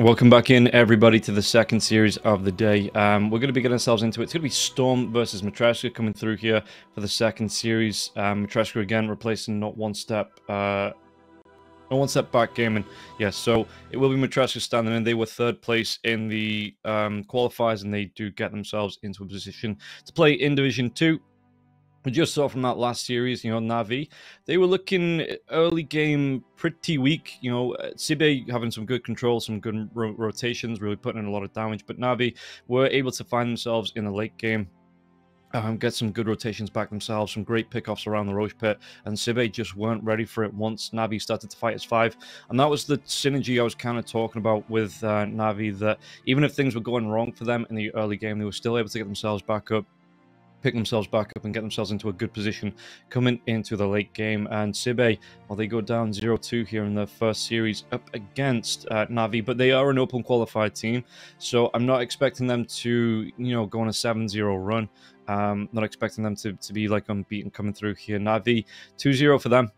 Welcome back in, everybody, to the second series of the day. We're going to be getting ourselves into it. It's going to be StoRm versus Matreshka coming through here for the second series. Matreshka again replacing not one step back gaming. Yes, so it will be Matreshka standing in. They were third place in the qualifiers, and they do get themselves into a position to play in Division 2. We just saw from that last series, Navi, they were looking early game pretty weak. Sibe having some good control, some good rotations, really putting in a lot of damage. But Navi were able to find themselves in the late game, get some good rotations back themselves, some great pickoffs around the Roche pit, and Sibe just weren't ready for it once Navi started to fight as 5. And that was the synergy I was kind of talking about with Navi, that even if things were going wrong for them in the early game, they were still able to get themselves back up, pick themselves back up and get themselves into a good position coming into the late game. And Sibe, well, they go down 0-2 here in the first series up against Navi, but they are an open qualified team, so I'm not expecting them to, go on a 7-0 run. Not expecting them to be like unbeaten coming through here. Navi 2-0 for them.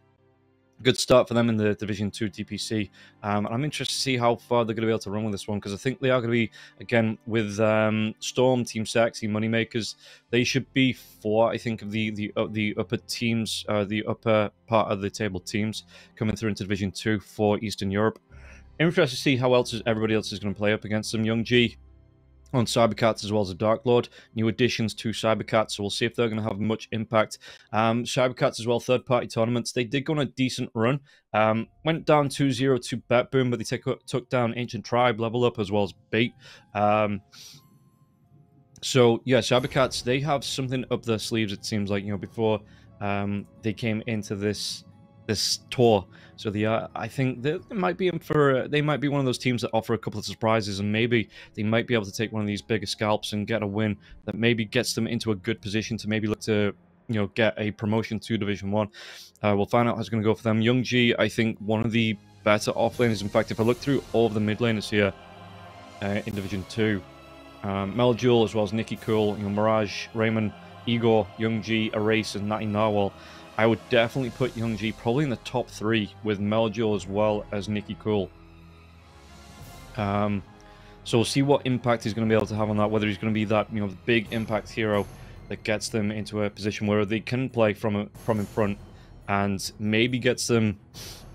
Good start for them in the Division 2 DPC. And I'm interested to see how far they're going to be able to run with this one, because I think they are going to be, again, with StoRm, Team Sexy, Moneymakers, they should be 4, I think, of the upper teams, the upper part of the table teams coming through into Division 2 for Eastern Europe. Interested to see how everybody else is going to play up against them. Young G on Cybercats as well as a Dark Lord. New additions to Cybercats, so we'll see if they're going to have much impact. Cybercats as well, third-party tournaments. They did go on a decent run. Went down 2-0 to Betboom, but they took down Ancient Tribe, Level Up, as well as Bait. So, yeah, Cybercats, they have something up their sleeves, it seems like, before they came into this tour. So I think they might be in for. They might be one of those teams that offer a couple of surprises, and maybe they might be able to take one of these bigger scalps and get a win that maybe gets them into a good position to maybe look to get a promotion to Division 1. We'll find out how it's going to go for them. Young G, I think, one of the better offlaners. In fact, if I look through all of the mid laners here in Division 2, Meljul as well as Nikki Cool, Mirage, Raymond, Igor, Young G, Erase, and Natty Narwhal. I would definitely put Young G probably in the top 3 with Meljul as well as Nikki Cool. So we'll see what impact he's going to be able to have on that, whether he's going to be that, big impact hero that gets them into a position where they can play from in front and maybe gets them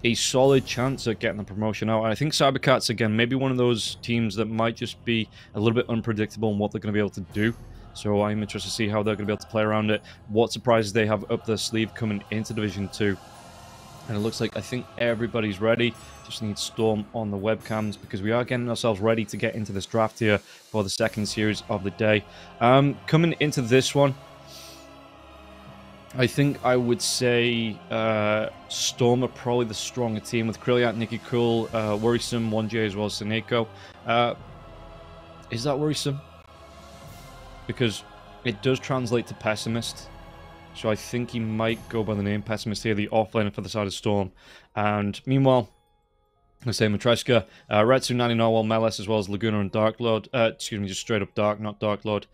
a solid chance at getting the promotion out. And I think Cybercats, again, maybe one of those teams that might just be a little bit unpredictable in what they're going to be able to do. So I'm interested to see how they're going to be able to play around it, what surprises they have up their sleeve coming into Division 2. And it looks like, I think everybody's ready. Just need StoRm on the webcams, because we are getting ourselves ready to get into this draft here for the second series of the day. Coming into this one, I think I would say StoRm are probably the stronger team, with Krilliat, Nikki Cool, Worrisome, 1J as well as Seneko. Is that Worrisome? Because it does translate to Pessimist, so I think he might go by the name Pessimist here, the offlaner for the side of StoRm. And meanwhile, I say Matreshka, Retsu, Natty Narwhal, Meles, as well as Laguna and Dark Lord. Excuse me, just straight up Dark, not Dark Lord.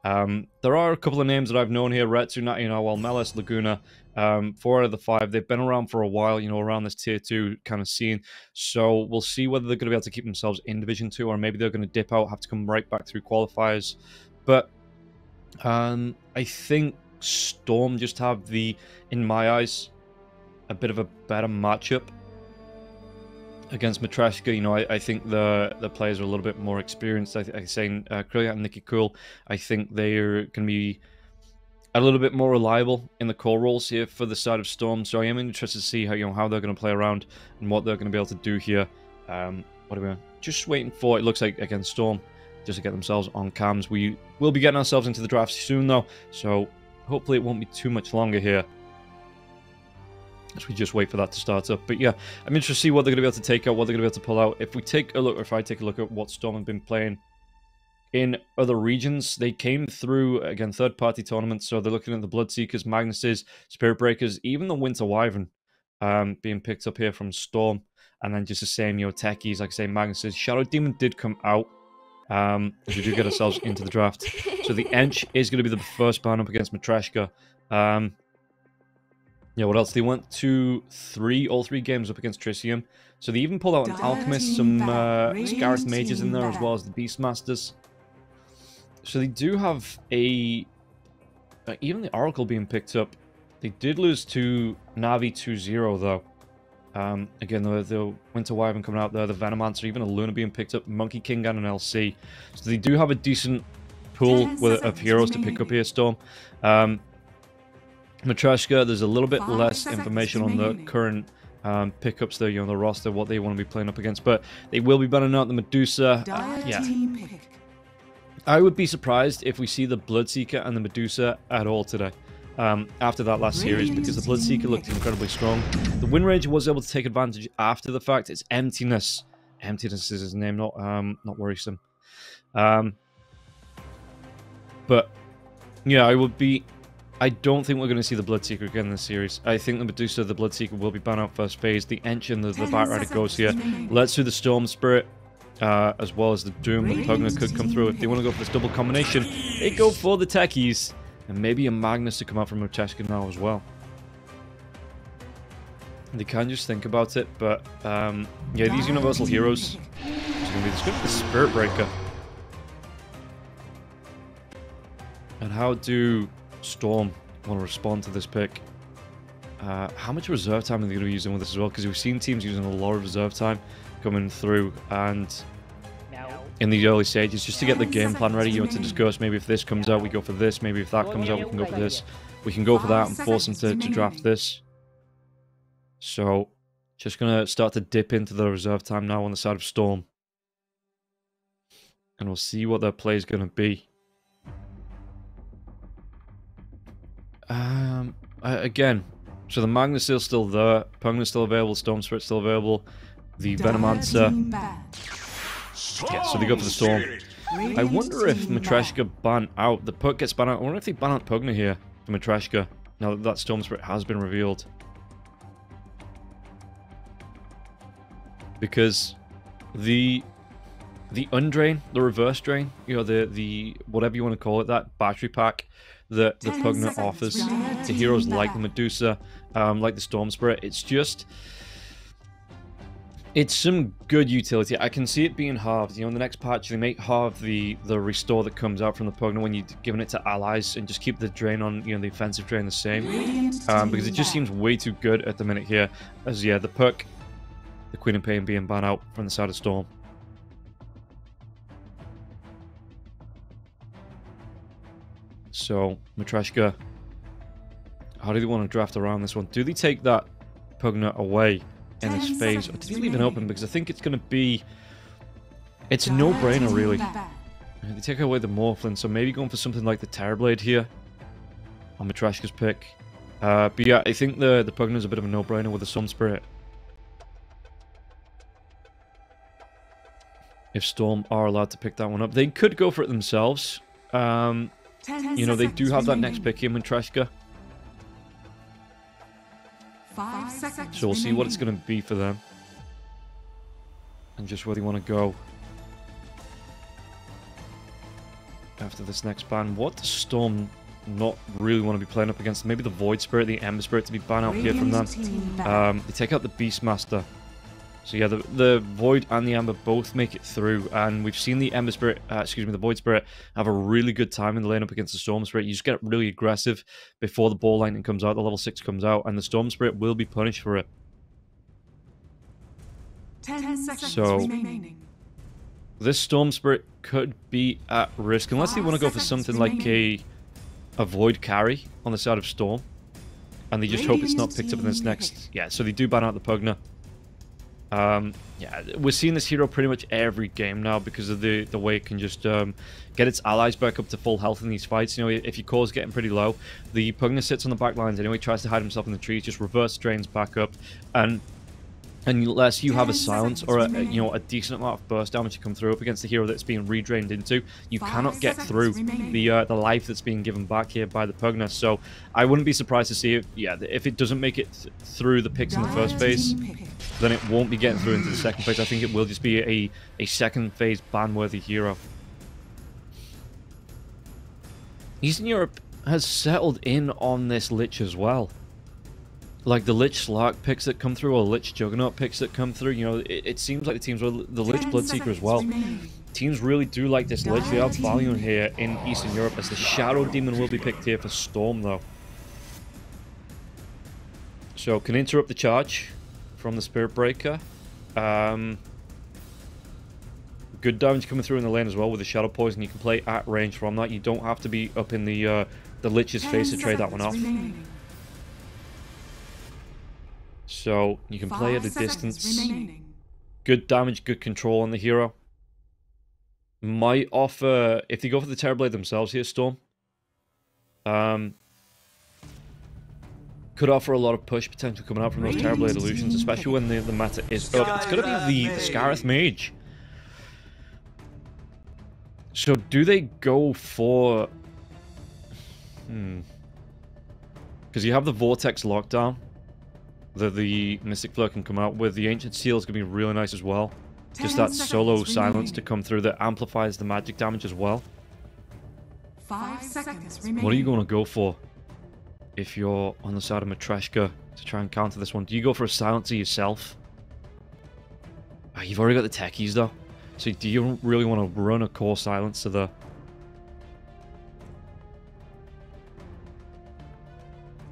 There are a couple of names that I've known here: Retsu, Natty Narwhal, Meles, Laguna. 4 out of the 5. They've been around for a while, around this tier 2 kind of scene. So we'll see whether they're going to be able to keep themselves in Division 2, or maybe they're going to dip out, have to come right back through qualifiers. But I think StoRm just have in my eyes, a bit of a better matchup against Matreshka. I think the players are a little bit more experienced. I say Krilliat and Nikki Cool, I think they're going to be a little bit more reliable in the core roles here for the side of StoRm. So I am interested to see how they're going to play around and what they're going to be able to do here. What are we just waiting for? It looks like, again, StoRm just to get themselves on cams. We will be getting ourselves into the draft soon, though, so hopefully it won't be too much longer here as we just wait for that to start up. But yeah, I'm interested to see what they're going to be able to take out, what they're going to be able to pull out. If I take a look at what StoRm have been playing in other regions, they came through, again, third-party tournaments, so they're looking at the Bloodseekers, Magnuses, Spirit Breakers, even the Winter Wyvern being picked up here from StoRm. And then just the same, techies, like I say, Magnuses. Shadow Demon did come out. We do get ourselves into the draft. So the Ench is going to be the first ban up against Matreshka. Yeah, what else? They went to all three games up against Tritium. So they even pulled out an Alchemist, some Scarith Mages in there, as well as the Beastmasters. So they do have a... even the Oracle being picked up. They did lose to Navi 2-0, though. Again, the Winter Wyvern coming out there, the Venomancer, even a Luna being picked up, Monkey King and an LC. So they do have a decent pool of heroes to pick up here, Storm. Matreshka, there's a little bit less information on the current pickups there, on the roster, what they want to be playing up against, but they will be banning out the Medusa. Yeah. I would be surprised if we see the Bloodseeker and the Medusa at all today. After that last series, because the Bloodseeker looked incredibly strong. The Wind Ranger was able to take advantage after the fact. It's Emptiness. Emptiness is his name, not Worrisome. But yeah, I don't think we're going to see the Bloodseeker again in this series. I think the Medusa, the Bloodseeker will be banned out first phase. The Ancient, the Bite Rider goes here. Let's do the Storm Spirit, as well as the Doom. The Pugna could come through. If they want to go for this double combination, they go for the Techies. And maybe a Magnus to come out from Matreshka now as well. They can just think about it, but yeah, these Universal Heroes is going to be the Spirit Breaker. And how do Storm want to respond to this pick? How much reserve time are they going to be using with this as well? Because we've seen teams using a lot of reserve time coming through, and in the early stages, just to get the game plan ready, to discuss, maybe if this comes out, we go for this, maybe if that comes out, we can go for this, we can go for that and force them to draft this. So, just going to start to dip into the reserve time now on the side of Storm. And we'll see what their play is going to be. Again, so the Magnus is still there, Pugna's still available, Storm Spirit's still available, the Venomancer. Yeah, so they go for the Storm. I wonder if Matreshka ban out, the Pug gets banned out. I wonder if they ban out Pugna here for Matreshka, now that that Storm Spirit has been revealed. Because the Undrain, the Reverse Drain, the whatever you want to call it, that battery pack that the Pugna offers to heroes like the Medusa, like the Storm Spirit, it's some good utility. I can see it being halved. In the next patch, they may halve the restore that comes out from the Pugna when you're giving it to allies, and just keep the drain on, the offensive drain the same. Because it just seems way too good at the minute here. As, yeah, the Puck, the Queen of Pain being banned out from the side of Storm. So, Matreshka, how do they want to draft around this one? Do they take that Pugna away in this phase, or do they leave it open? Because I think it's going to be... It's a no-brainer, really. They take away the Morphlin, so maybe going for something like the Terrorblade here on Matreshka's pick. But yeah, I think the Pugna is a bit of a no-brainer with the Sun Spirit. If Storm are allowed to pick that one up. They could go for it themselves. They do have that next pick here, Matreshka. So we'll see what it's going to be for them. And just where they want to go. After this next ban. What does Storm not really want to be playing up against? Maybe the Void Spirit, the Ember Spirit to be banned out here from them. They take out the Beastmaster. So yeah, the Void and the Ember both make it through, and we've seen the Ember Spirit, the Void Spirit have a really good time in the lane up against the Storm Spirit. You just get really aggressive before the Ball Lightning comes out, the level 6 comes out, and the Storm Spirit will be punished for it. 10 seconds so, remaining. This Storm Spirit could be at risk, unless they want to go for something like a Void carry on the side of Storm, and they just hope it's not picked up in this next... Yeah, so they do ban out the Pugna. Yeah, we're seeing this hero pretty much every game now because of the way it can just get its allies back up to full health in these fights. If your core's getting pretty low, the Pugna sits on the back lines anyway, tries to hide himself in the trees, just reverse drains back up, and unless you have a silence or a decent amount of burst damage to come through up against the hero that's being redrained into, you cannot get through the life that's being given back here by the Pugna. So I wouldn't be surprised to see if it doesn't make it through the picks in the first phase, then it won't be getting through into the second phase. I think it will just be a second phase ban-worthy hero. Eastern Europe has settled in on this Lich as well. like the Lich Slark picks that come through, or Lich Juggernaut picks that come through. You know, it seems like the teams with the Lich Bloodseeker as well. Teams really do like this Lich. They have value here in Eastern Europe, as the Shadow Demon will be picked here for StoRm, though. So, can interrupt the charge from the Spirit Breaker. Good damage coming through in the lane as well with the Shadow Poison. You can play at range from that. You don't have to be up in the Lich's face to trade that one off. So, you can play at a distance. Good damage, good control on the hero. Might offer, if they go for the Terrorblade themselves here, StoRm, could offer a lot of push potential coming out from those Terrorblade illusions, especially when the meta is up. It's going to be the Scarith Mage. So, do they go for... Because you have the Vortex lockdown that the Mystic Flare can come out with. The Ancient Seal is going to be really nice as well. Just that solo silence to come through that amplifies the magic damage as well. 5 seconds remaining. What are you going to go for if you're on the side of Matreshka to try and counter this one? Do you go for a silencer yourself? You've already got the techies though. So do you really want to run a core silencer there?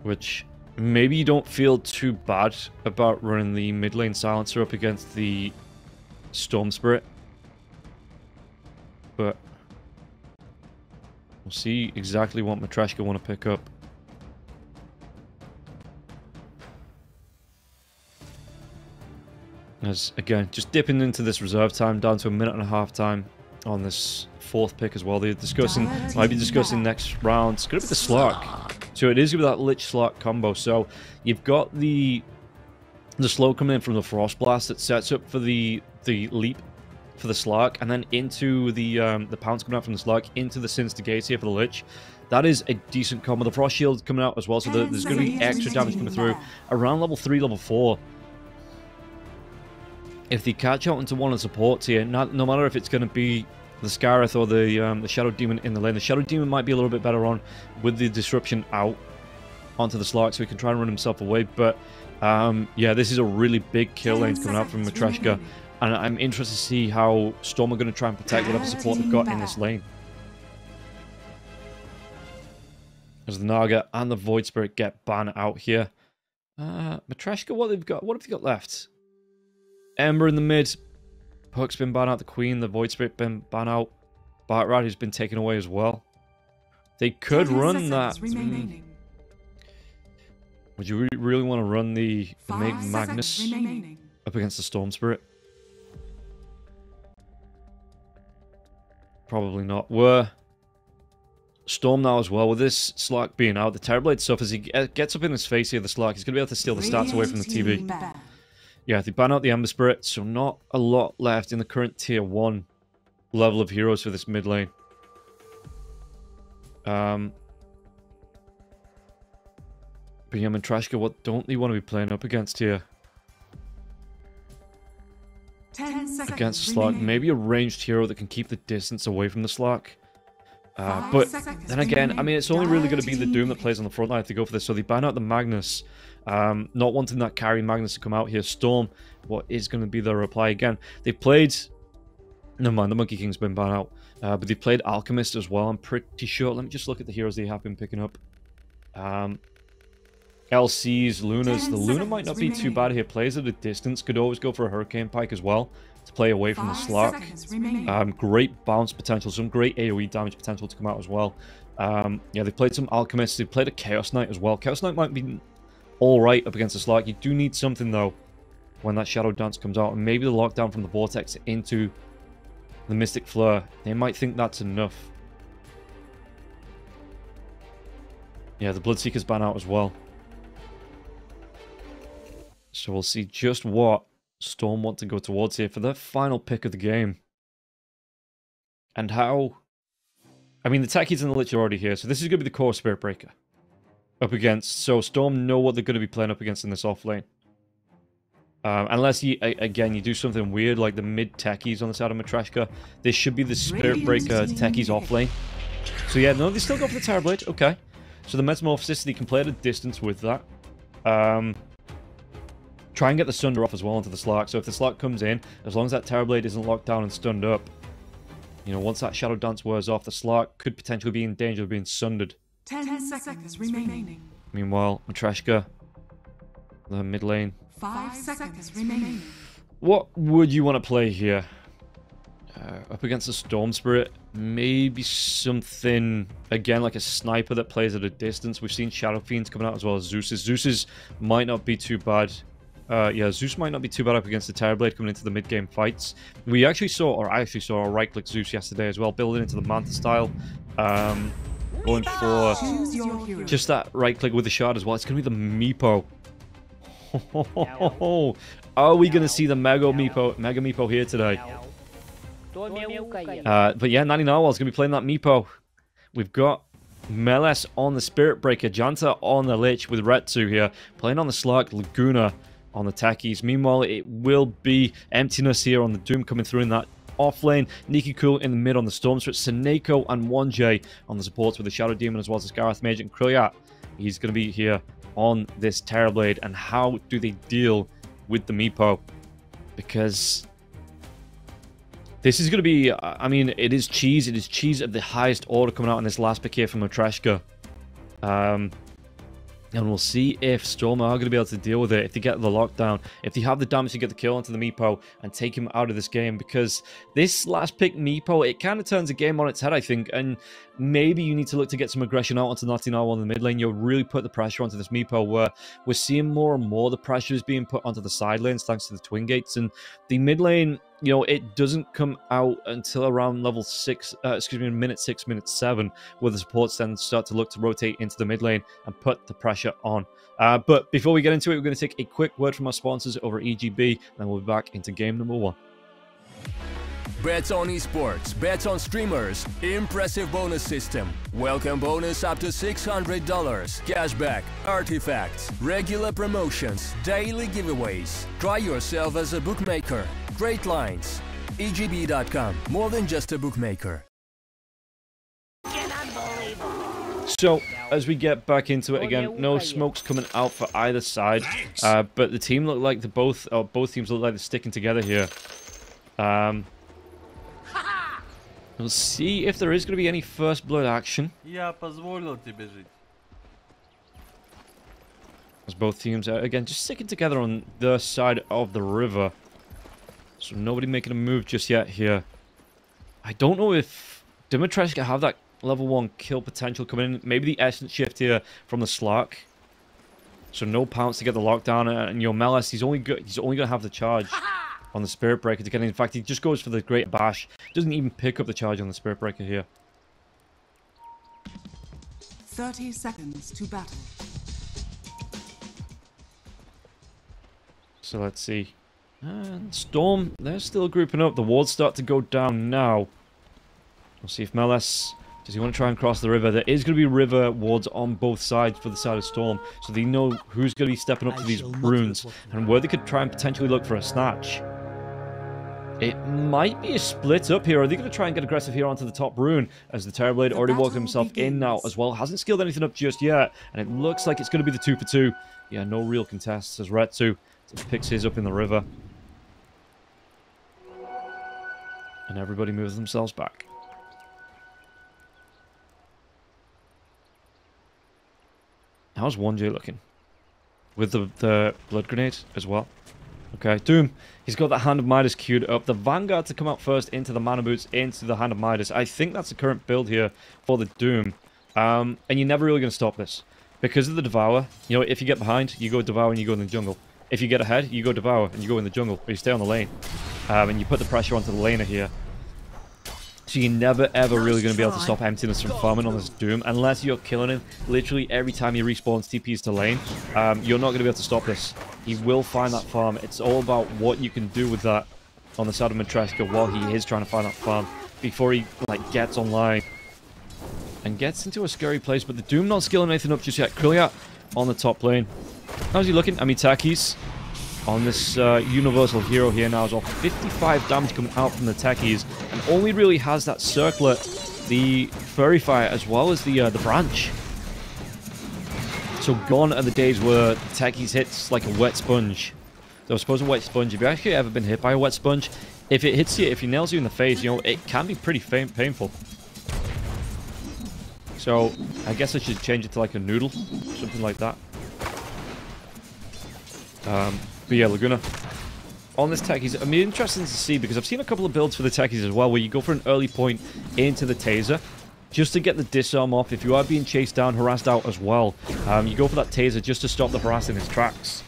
Which, maybe you don't feel too bad about running the mid lane silencer up against the Storm Spirit. But we'll see exactly what Matreshka want to pick up. As, again, just dipping into this reserve time, down to a minute and a half time on this fourth pick as well. They're discussing, might be discussing next round. It's going to be the Slark. So it is going to be that Lich Slark combo. So you've got the slow coming in from the Frost Blast that sets up for the leap for the Slark, and then into the pounce coming out from the Slark into the Sinstigate here for the Lich. That is a decent combo. The Frost Shield coming out as well, so there's going to be extra damage coming through around level 3, level 4. If they catch out into one of the supports here, no matter if it's going to be the Scarith or the Shadow Demon in the lane, the Shadow Demon might be a little bit better on with the disruption out onto the Slark, so he can try and run himself away. But yeah, this is a really big kill lane coming out from Matreshka, and I'm interested to see how StoRm are going to try and protect whatever support they've got in this lane. As the Naga and the Void Spirit get banned out here. Matreshka, what have they got left? Ember in the mid. Puck's been banned out. The Queen, the Void Spirit been banned out. Bartrad has been taken away as well. They could run that. Would you really want to run the Magnus up against the Storm Spirit? Probably not. We're StoRm now as well. With this Slark being out, the Terrorblade suffers. He gets up in his face here, the Slark. He's going to be able to steal the stats away from the TV. Yeah, they ban out the Ember Spirit, so not a lot left in the current tier 1 level of heroes for this mid lane. But yeah, Matreshka, what don't they want to be playing up against here? 10 seconds against Slark. Maybe a ranged hero that can keep the distance away from the Slark. But then again, I mean, it's only really going to be the Doom that plays on the front line if they go for this. So they ban out the Magnus. Not wanting that carry Magnus to come out here. StoRm, what is going to be their reply again? They played... Never mind, the Monkey King's been banned out. But they played Alchemist as well, I'm pretty sure. Let me just look at the heroes they have been picking up. LCs, Lunas. The Luna might not be too bad here. Plays at a distance. Could always go for a Hurricane Pike as well to play away from the Slark. Great bounce potential. Some great AoE damage potential to come out as well. Yeah, they played some Alchemists. They played a Chaos Knight as well. Chaos Knight might be alright up against the Slark. You do need something, though, when that Shadow Dance comes out. And maybe the lockdown from the Vortex into the Mystic Flare. They might think that's enough. Yeah, the Bloodseeker's ban out as well. So we'll see just what StoRm want to go towards here for their final pick of the game. And how... I mean, the Techies and the Lich are already here, so this is going to be the core Spirit Breaker up against. So StoRm know what they're going to be playing up against in this off lane. Unless, again, you do something weird like the mid Techies on the side of Matreshka. This should be the Spirit Breaker Techies off lane. So yeah, no, they still go for the Terrorblade. Okay. So the Metamorphosis, they can play at a distance with that. Try and get the Sunder off as well onto the Slark. So if the Slark comes in, as long as that Terrorblade isn't locked down and stunned up, you know, once that Shadow Dance wears off, the Slark could potentially be in danger of being sundered. 10 seconds remaining. Meanwhile, Matreshka, the mid lane. 5 seconds remaining. What would you want to play here? Up against the Storm Spirit, maybe something, again, like a sniper that plays at a distance. We've seen Shadow Fiends coming out as well as Zeus's. Zeus's might not be too bad. Yeah, Zeus might not be too bad up against the Terrorblade coming into the mid-game fights. We actually saw, or I actually saw a right-click Zeus yesterday as well, building into the Manta style. Going for just that right-click with the shard as well. It's going to be the Meepo. Are we going to see the Mega Meepo here today? But yeah, 90 Narwhal's going to be playing that Meepo. We've got Meles on the Spirit Breaker, Janta on the Lich with Retsu here, playing on the Slark, Laguna on the Techies. Meanwhile, it will be Emptiness here on the Doom coming through in that off lane. Nikikul in the mid on the Storm Spirit, Seneko and 1J on the supports with the Shadow Demon as well as the Scarith Mage and Krilliat. He's going to be here on this Terrorblade. And how do they deal with the Meepo? Because this is going to be, I mean, it is cheese. It is cheese of the highest order coming out in this last pick here from Matreshka. And we'll see if StoRm are going to be able to deal with it, if they get the lockdown, if they have the damage to get the kill onto the Meepo and take him out of this game. Because this last pick Meepo, it kind of turns the game on its head, I think. And maybe you need to look to get some aggression out onto Naughty Narwhal in the mid lane. You'll really put the pressure onto this Meepo, where we're seeing more and more the pressure is being put onto the side lanes thanks to the Twin Gates. And the mid lane, you know, it doesn't come out until around level 6, minute 6, minute 7, where the supports then start to look to rotate into the mid lane and put the pressure on. But before we get into it, we're going to take a quick word from our sponsors over at EGB, and then we'll be back into game number 1. Bets on esports, bets on streamers, impressive bonus system. Welcome bonus up to $600, cashback, artifacts, regular promotions, daily giveaways. Try yourself as a bookmaker. Great lines. EGB.com, more than just a bookmaker. So, as we get back into it again, no smokes coming out for either side, but the team look like both teams look like they're sticking together here. We'll see if there is going to be any first blood action. As both teams are, again, just sticking together on their side of the river. So nobody making a move just yet here. I don't know if Matreshka have that level 1 kill potential coming in. Maybe the essence shift here from the Slark. So no pounce to get the lockdown. And your Meles, he's only going to have the charge on the Spirit Breaker to get in. In fact, he just goes for the Great Bash. Doesn't even pick up the charge on the Spirit Breaker here. 30 seconds to battle. So let's see. And StoRm, they're still grouping up. The wards start to go down now. We'll see if Meles, does he want to try and cross the river? There is going to be river wards on both sides for the side of StoRm. So they know who's going to be stepping up to these runes and where they could try and potentially look for a snatch. It might be a split up here. Are they going to try and get aggressive here onto the top rune? As the Terrorblade already walked himself in now as well. Hasn't skilled anything up just yet. And it looks like it's going to be the 2 for 2. Yeah, no real contests as Retsu picks his up in the river. And everybody moves themselves back. How's 1J looking? With the blood grenade as well. Okay, Doom. He's got the Hand of Midas queued up. The Vanguard to come out first into the Mana Boots, into the Hand of Midas. I think that's the current build here for the Doom. And you're never really going to stop this. Because of the Devour, you know, if you get behind, you go Devour and you go in the jungle. If you get ahead, you go Devour and you go in the jungle. Or you stay on the lane. And you put the pressure onto the laner here. So you're never ever really going to be able to stop Emptiness from farming on this Doom. Unless you're killing him literally every time he respawns TPs to lane. You're not going to be able to stop this. He will find that farm. It's all about what you can do with that on the side of Matreshka while he is trying to find that farm. Before he gets online. And gets into a scary place. But the Doom not skilling anything up just yet. Krilliat on the top lane. How's he looking? Amitakis on this universal hero here now as well. 55 damage coming out from the techies, and only really has that circlet, the Furry Fire, as well as the branch. So gone are the days where techies hits like a wet sponge. So I suppose a wet sponge, if you've actually ever been hit by a wet sponge, if it hits you, if it nails you in the face, you know, it can be pretty painful. So I guess I should change it to like a noodle, something like that. But yeah, Laguna. On this techies, I mean, interesting to see because I've seen a couple of builds for the techies as well where you go for an early point into the taser just to get the disarm off. If you are being chased down, harassed out as well, you go for that taser just to stop the harass in his tracks.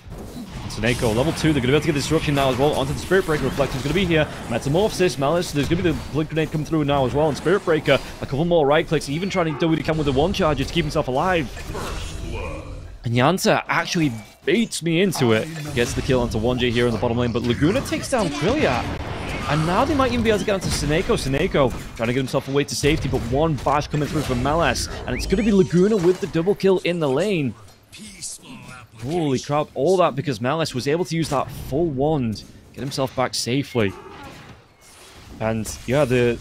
Seneko, level 2, they're going to be able to get disruption now as well. Onto the Spirit Breaker, Reflection's going to be here. Metamorphosis, Malice, there's going to be the Blink Grenade coming through now as well. And Spirit Breaker, a couple more right clicks, even trying to do what he can with the one charger to keep himself alive. And Yanta actually baits me into it. Gets the kill onto 1J here in the bottom lane, but Laguna takes down Krilliat. And now they might even be able to get onto Seneko. Seneko trying to get himself away to safety, but one bash coming through from Malice. And it's going to be Laguna with the double kill in the lane. Holy crap, all that because Malice was able to use that full wand, get himself back safely. And yeah, the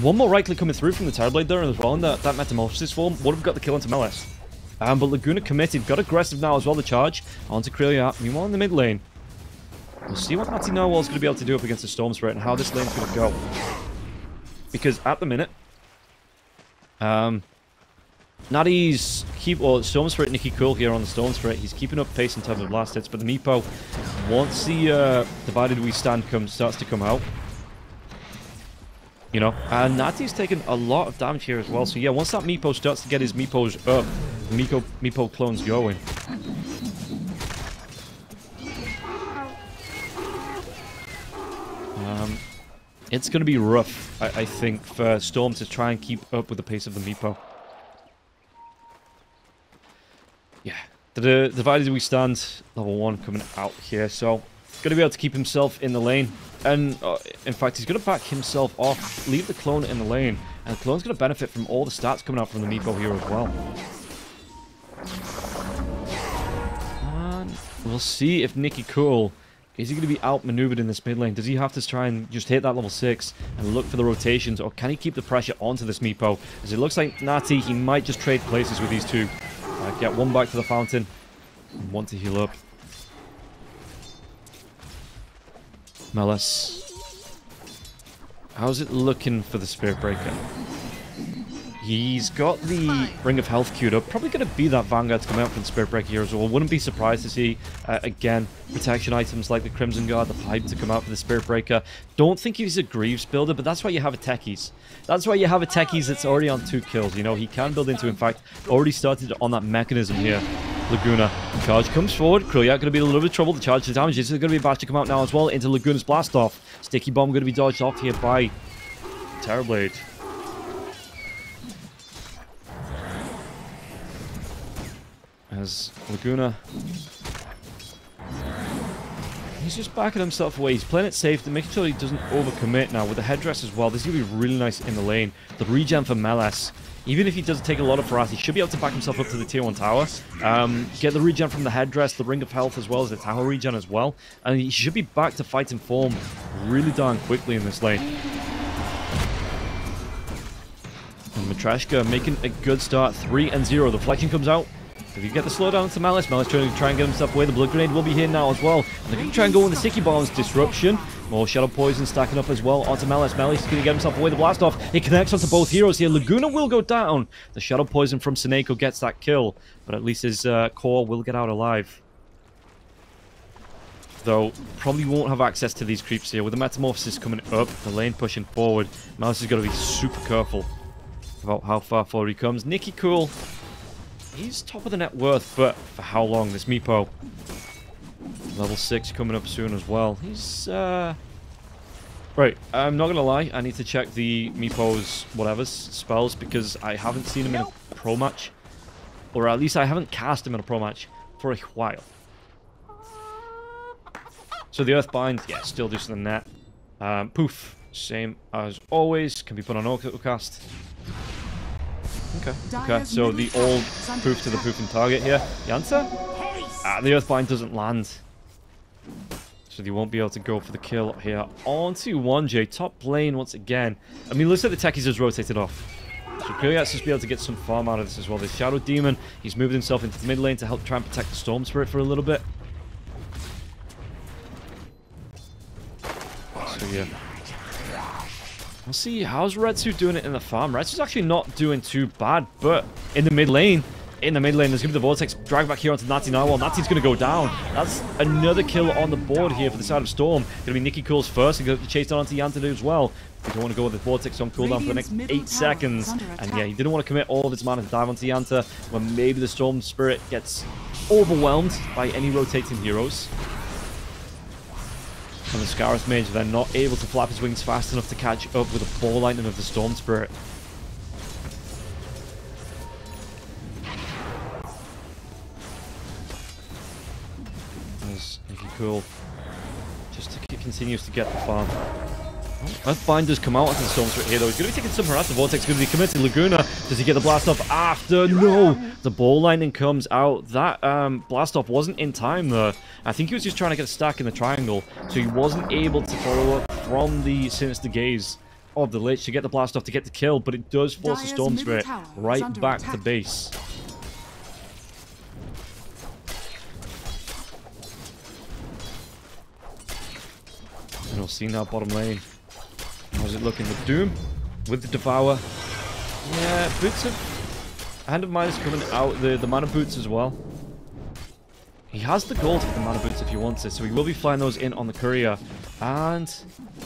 one more right click coming through from the Terrorblade there as well in that Metamorphosis form would have got the kill into Malice. But Laguna committed, got aggressive now as well, the charge onto Krilliat. Meanwhile in the mid lane, we'll see what Natty Narwhal's going to be able to do up against the Storm Spirit and how this lane's going to go. Because at the minute, Natty's Storm Spirit, Nicky Cool here on the Storm Spirit. He's keeping up pace in terms of blast hits, but the Meepo, once the Divided We Stand starts to come out, you know, and Natty's taking a lot of damage here as well. So yeah, once that Meepo starts to get his Meepos up, Meepo clones going. It's going to be rough, I think, for Storm to try and keep up with the pace of the Meepo. Yeah, the Divided We Stand, level 1 coming out here, so going to be able to keep himself in the lane. And, in fact, he's going to back himself off, leave the clone in the lane, and the clone's going to benefit from all the stats coming out from the Meepo here as well. And we'll see if Nicky Cool, is he going to be outmaneuvered in this mid lane? Does he have to try and just hit that level 6 and look for the rotations, or can he keep the pressure onto this Meepo? As it looks like Natty, he might just trade places with these two. Get one back to the fountain, and one to heal up. Malice. How's it looking for the Spirit Breaker? He's got the Ring of Health queued up. Probably going to be that Vanguard to come out from the Spirit Breaker here as well. Wouldn't be surprised to see, again, protection items like the Crimson Guard, the Pipe to come out for the Spirit Breaker. Don't think he's a Greaves builder, but that's why you have a Techies. That's why you have a Techies that's already on 2 kills. You know, he can build into, in fact, already started on that mechanism here. Laguna. Charge comes forward. Krilliat going to be in a little bit of trouble. The charge to damage. This is going to be a bash to come out now as well into Laguna's blast off. Sticky Bomb going to be dodged off here by Terrorblade. As Laguna, he's just backing himself away. He's playing it safe, making sure he doesn't overcommit now with the headdress as well. This is going to be really nice in the lane. The regen for Malice. Even if he doesn't take a lot of harass, he should be able to back himself up to the tier 1 tower. Get the regen from the headdress, the Ring of Health as well as the tower regen as well. And he should be back to fighting form really darn quickly in this lane. And Matreshka making a good start. 3-0. The Reflection comes out. If you get the slowdown to Malice, Malice trying to try and get himself away. The Blood Grenade will be here now as well. And they're going to try and go in the Sticky Bombs. Disruption. More Shadow Poison stacking up as well onto Malice. Malice is going to get himself away. The blast off. It connects onto both heroes here. Laguna will go down. The Shadow Poison from Seneko gets that kill. But at least his core will get out alive. Though, probably won't have access to these creeps here. With the Metamorphosis coming up, the lane pushing forward, Malice has got to be super careful about how far forward he comes. Nicky Cool. He's top of the net worth, but for how long? This Meepo. Level 6 coming up soon as well. He's, Right, I'm not gonna lie, I need to check the Meepo's spells, because I haven't seen him in a pro match. Or at least I haven't cast him in a pro match for a while. So the Earthbind, yeah, still just in the net. Poof, same as always, can be put on auto-cast. Okay, so the old poof to the poofing target here. The answer? The Earthbind doesn't land. So they won't be able to go for the kill here. On to 1J, top lane once again. I mean, looks like the Techies has rotated off. So Kryliak just be able to get some farm out of this as well. The Shadow Demon, he's moved himself into the mid lane to help try and protect the Storm Spirit for a little bit. So yeah. We'll see, how's Retsu doing it in the farm? Retsu's actually not doing too bad, but in the mid lane, there's going to be the Vortex drag back here onto Natty now. Well, Natty's going to go down. That's another kill on the board here for the side of Storm. Going to be Nikki Cool's first. He's going to chase down onto Yanta as well. We don't want to go with the Vortex on cooldown for the next 8 seconds. And yeah, he didn't want to commit all of his mana to dive onto Yanta when maybe the Storm Spirit gets overwhelmed by any rotating heroes. And the Scarith Mage then not able to flap his wings fast enough to catch up with the ball lightning of the Storm Spirit. As Nikki Cool just continues to get the farm. Oh, Earthbinder's come out onto the Storm Spirit here though. He's going to be taking some harass. The Vortex is going to be committed. Laguna, does he get the blast off after? No! The ball lightning comes out. That blast off wasn't in time though. I think he was just trying to get a stack in the triangle, so he wasn't able to follow up from the Sinister Gaze of the Lich to get the blast off to get the kill, but it does force the Storm Spirit right back to base. And we'll see now bottom lane. How's it looking? The Doom with the Devour. Yeah, boots of Hand of Mine is coming out. The mana boots as well. He has the gold for the mana boots if he wants it, so he will be flying those in on the courier. And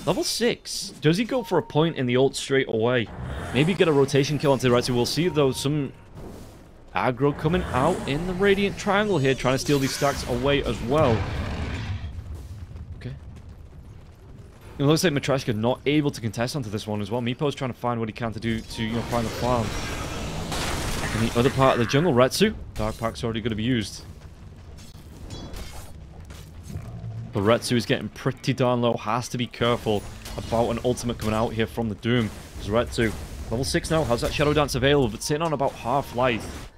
level 6. Does he go for a point in the ult straight away? Maybe get a rotation kill onto the right. So we'll see though some aggro coming out in the Radiant Triangle here, trying to steal these stacks away as well. It looks like Matreshka not able to contest onto this one as well. Meepo's trying to find what he can to do to, find the farm. In the other part of the jungle, Retsu. Dark Pack's already going to be used. But Retsu is getting pretty darn low. Has to be careful about an ultimate coming out here from the Doom. Because Retsu, level 6 now, has that Shadow Dance available, but sitting on about half life.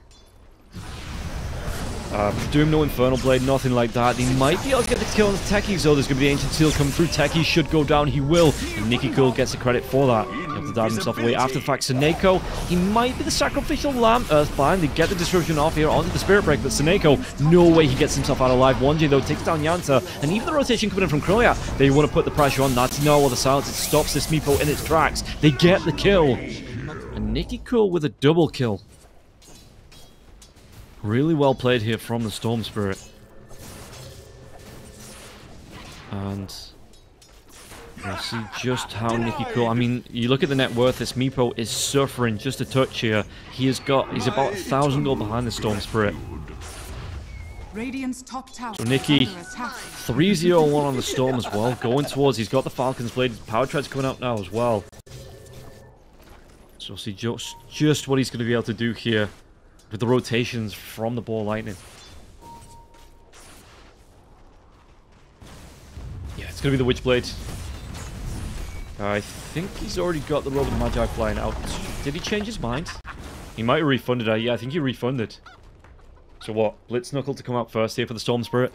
Doom, no Infernal Blade, nothing like that. He might be able to get the kill on the Techies, though. There's going to be the Ancient Seal coming through. Techies should go down. He will. And Nikki Cool gets the credit for that. He'll have to dive himself away after the fact. Seneko, he might be the sacrificial lamb. Earthbind, they get the disruption off here onto the Spirit Break, but Seneko, no way he gets himself out alive. 1J, though, takes down Yanta. And even the rotation coming in from Kryliak, they want to put the pressure on Natino or the silence. It stops this Meepo in its tracks. They get the kill. And Nikki Cool with a double kill. Really well played here from the Storm Spirit. And we'll see just how Nikki Cool... I mean, you look at the net worth, this Meepo is suffering just a touch here. He's about 1,000 gold behind the Storm Spirit. Radiant's top tower. So Nikki, 3-0-1 on the Storm as well. Going towards, he's got the Falcon's Blade. His Power Tread's coming out now as well. So we'll see just what he's going to be able to do here with the rotations from the Ball Lightning. Yeah, it's going to be the Witchblade. I think he's already got the Robe of the Magi flying out. Did he change his mind? He might have refunded it. Yeah, I think he refunded. So what? Blitz Knuckle to come out first here for the Storm Spirit.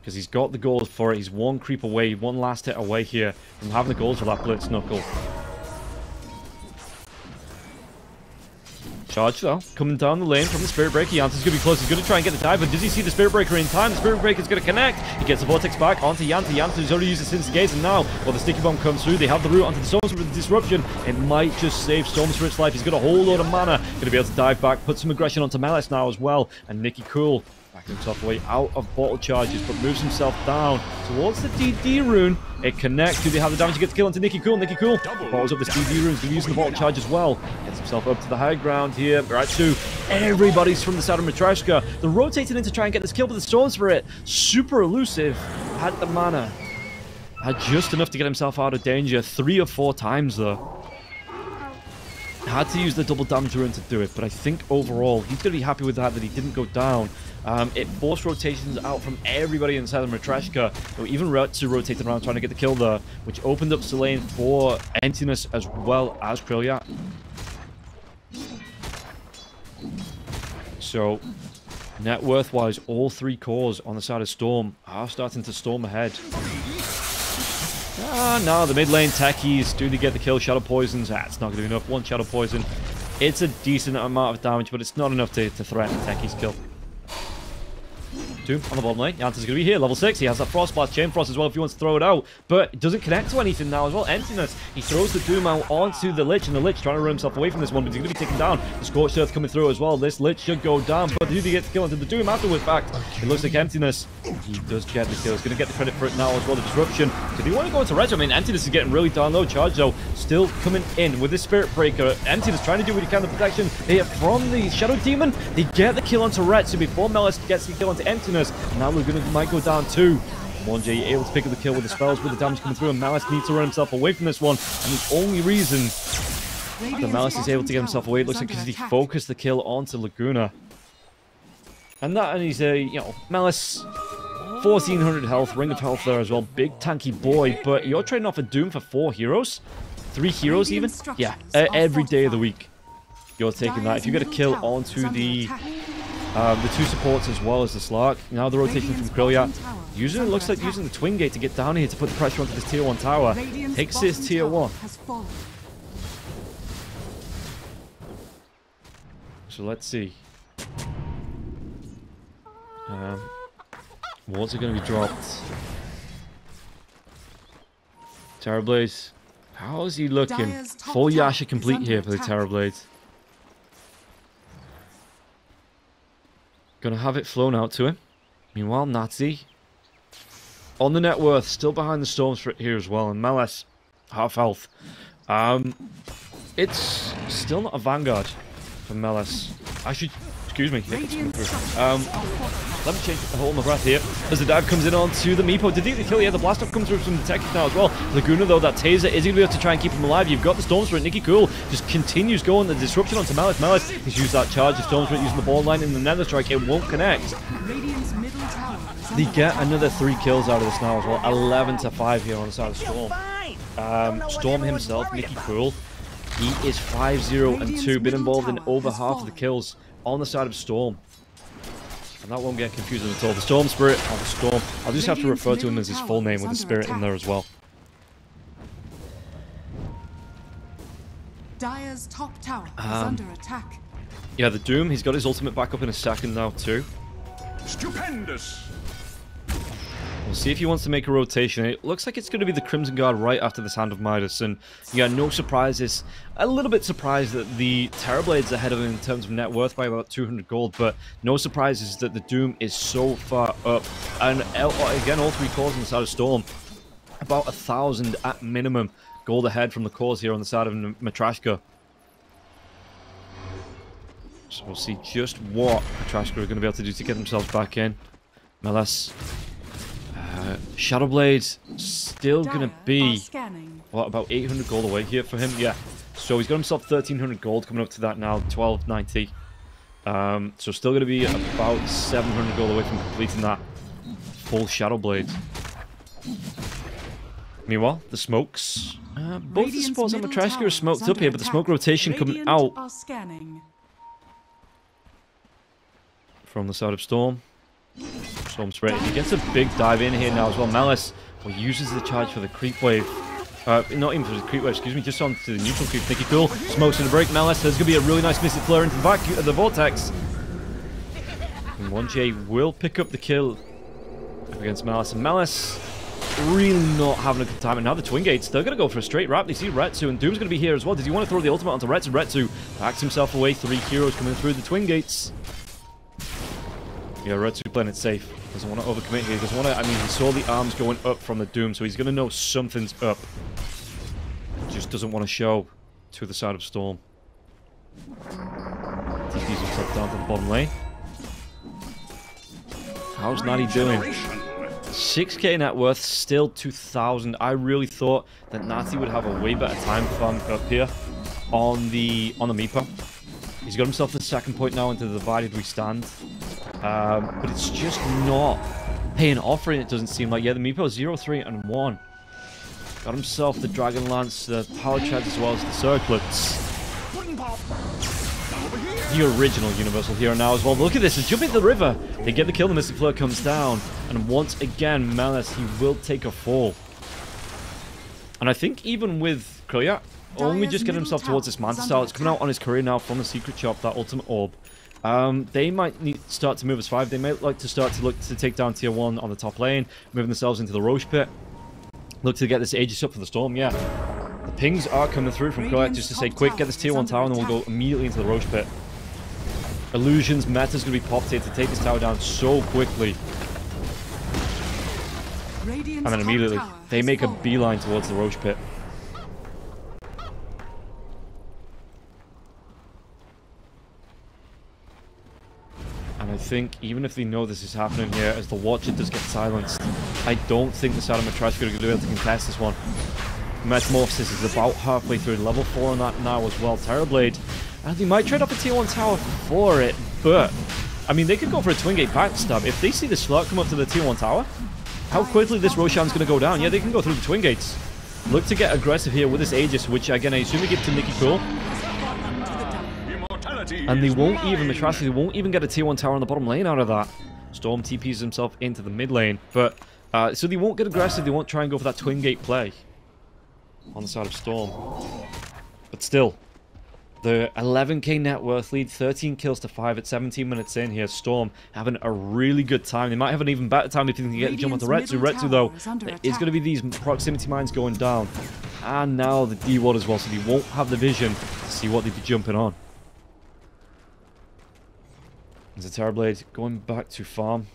Because he's got the gold for it. He's one creep away, one last hit away here from having the gold for that Blitz Knuckle. Charge though, coming down the lane from the Spirit Breaker. Yanta's going to be close. He's going to try and get the dive, but does he see the Spirit Breaker in time? The Spirit Breaker's going to connect. He gets the Vortex back onto Yanta. Yanta's already used the Sinister Gaze, and now, while the Sticky Bomb comes through, they have the route onto the Storm Spirit with the Disruption. It might just save Storm Spirit's life. He's got a whole load of mana. Going to be able to dive back, put some aggression onto Melis now as well. And Nikki Cool backing himself away out of bottle charges, but moves himself down towards the DD rune. It connects. Do they have the damage to get the kill onto Nikki Cool? Nikki Cool follows up this DD rune. He's going to be using the bottle charge as well. Gets himself up to the high ground here. Ratsu, everybody's from the side of Matreshka. They're rotating in to try and get this kill with the Storm Spirit. Super elusive. Had the mana. Had just enough to get himself out of danger 3 or 4 times though. Had to use the double damage rune to do it, but I think overall he's going to be happy with that he didn't go down. It forced rotations out from everybody inside of Matreshka. So even Ratsu rotated around trying to get the kill there, which opened up the lane for Emptiness as well as Kryliak. So, net worth-wise, all 3 cores on the side of Storm are starting to storm ahead. No, the mid lane techies. Do they get the kill? Shadow Poisons. It's not going to be enough. One Shadow Poison. It's a decent amount of damage, but it's not enough to threaten techies' kill. Doom on the bottom lane. Jansen's going to be here, level 6. He has that Frost Blast, Chain Frost as well if he wants to throw it out. But it doesn't connect to anything now as well. Emptiness. He throws the Doom out onto the Lich, and the Lich trying to run himself away from this one, but he's going to be taken down. The Scorched Earth coming through as well. This Lich should go down, but who do you get the kill into the Doom afterwards? Back. It looks like Emptiness. He does get the kill. He's going to get the credit for it now as well. The Disruption. Did he want to go into Retro? I mean, Emptiness is getting really down low. Charge though, still coming in with this Spirit Breaker. Emptiness trying to do what he can. The protection here from the Shadow Demon. They get the kill onto Retsu before Melis gets the kill onto Emptiness. Now we're going to might go down too. 1J able to pick up the kill with the spells, with the damage coming through, and Malice needs to run himself away from this one. And the only reason that Malice is able to get himself away, it looks like, because he focused the kill onto Laguna. And he's a, you know, Malice, 1400 health, Ring of Health there as well, big tanky boy, but you're trading off a Doom for 4 heroes? 3 heroes even? Yeah, every day of the week you're taking that. If you get a kill onto the 2 supports as well as the Slark. Now the rotation from Krilliat. Usually it looks like using the Twin Gate to get down here to put the pressure onto this tier 1 tower. Takes this tier 1. So let's see. What's it going to be dropped? Terrorblades. How is he looking? Full Yasha complete here for the Terrorblades. Gonna have it flown out to him. Meanwhile, Nazi on the net worth, still behind the Storms here as well. And Melis, half health. It's still not a Vanguard for Melis. Excuse me. Let me change the hold my breath here as the dive comes in onto the Meepo. Did he kill? Yeah, the blast off comes through from the tech now as well. Laguna though, that taser is going to be able to try and keep him alive. You've got the Stormspirit. Nicky Cool just continues going. The disruption onto Melis. Melis has used that charge of Stormspirit using the ball line in the Nether Strike. It won't connect. They get another 3 kills out of this now as well. 11-5 here on the side of Storm. Storm himself, Nicky Cool, he is 5-0-2. Been involved in over half of the kills on the side of Storm. And that won't get confusing at all. The Storm Spirit or the Storm. I'll just have to refer to him as his full name with the Spirit in there as well. Dire's top tower is under attack. Yeah, the Doom, he's got his ultimate back up in a second now too. Stupendous! We'll see if he wants to make a rotation. It looks like it's going to be the Crimson Guard right after this Hand of Midas. And yeah, no surprises. A little bit surprised that the Terrorblade's ahead of him in terms of net worth by about 200 gold. But no surprises that the Doom is so far up. And again, all 3 cores on the side of Storm. About 1,000 at minimum gold ahead from the cores here on the side of Matreshka. So we'll see just what Matreshka are going to be able to do to get themselves back in. Melis. Shadowblade's still going to be, what, about 800 gold away here for him? Yeah. So he's got himself 1,300 gold coming up to that now, 1,290. So still going to be about 700 gold away from completing that full Shadowblade. Meanwhile, the smokes. Both the supports on Matreshka are smoked up here, but the smoke rotation coming out from the side of Storm. Storm's ready. He gets a big dive in here now as well. Melis uses the charge for the creep wave. Not even for the creep wave, excuse me, just onto the neutral creep. Nicky Cool smokes in the break. Melis, there's going to be a really nice Mystic Flare into the vortex. And 1J will pick up the kill against Melis. And Melis really not having a good time. And now the Twin Gates, they're going to go for a straight wrap. They see Retsu, and Doom's going to be here as well. Does he want to throw the ultimate onto Retsu? Retsu backs himself away. 3 heroes coming through the Twin Gates. Yeah, Retsu playing it safe. Doesn't want to overcommit here. Doesn't want to. I mean, he saw the arms going up from the Doom, so he's going to know something's up. Just doesn't want to show to the side of Storm. TP's himself down to the bottom lane. How's Natty doing? 6k net worth, still 2,000. I really thought that Natty would have a way better time farming up here on the Meepo. He's got himself the 2nd point now into the Divided We Stand. But it's just not paying off for it, it doesn't seem like. Yeah, the Meepo 0, 3, and 1. Got himself the Dragon Lance, the Power Treads, as well as the Circlets. The original Universal Hero now as well. Look at this, he's jumping into the river. They get the kill, the Mystic Flare comes down. And once again, Melis, he will take a fall. And I think even with Kriya, only just getting himself towards this Manta Style, it's coming out on his career now from the Secret Shop, that Ultimate Orb. They might start to move as 5. They might like to start to look to take down tier 1 on the top lane, moving themselves into the Roche Pit. Look to get this Aegis up for the StoRm, yeah. The pings are coming through from Kriya just to say, quick, get this tier 1 tower, and then we'll go immediately into the Roche Pit. Illusion's meta's going to be popped here to take this tower down so quickly. And then immediately, they make a beeline towards the Roche Pit. And I think, even if they know this is happening here, as the Watcher does get silenced, I don't think the side of Matreshka are going to be able to contest this one. Metamorphosis is about halfway through, level 4 on that now as well. Terrorblade, and they might trade off a tier 1 tower for it, but, I mean, they could go for a Twin Gate backstab. If they see the slot come up to the tier 1 tower, how quickly this Roshan's going to go down. Yeah, they can go through the Twin Gates. Look to get aggressive here with this Aegis, which, again, I assume we give to Nikki Cool. And they won't even, Matreshka, they won't even get a tier 1 tower on the bottom lane out of that. StoRm TPs himself into the mid lane, but, so they won't get aggressive, they won't try and go for that Twin Gate play on the side of StoRm. But still, the 11k net worth lead, 13 kills to 5 at 17 minutes in here. StoRm having a really good time. They might have an even better time if they can get the jump onto Retsu. Retsu, though, there is going to be these proximity mines going down. And now the D-Ward as well, so they won't have the vision to see what they'd be jumping on. There's a Terrorblade going back to farm.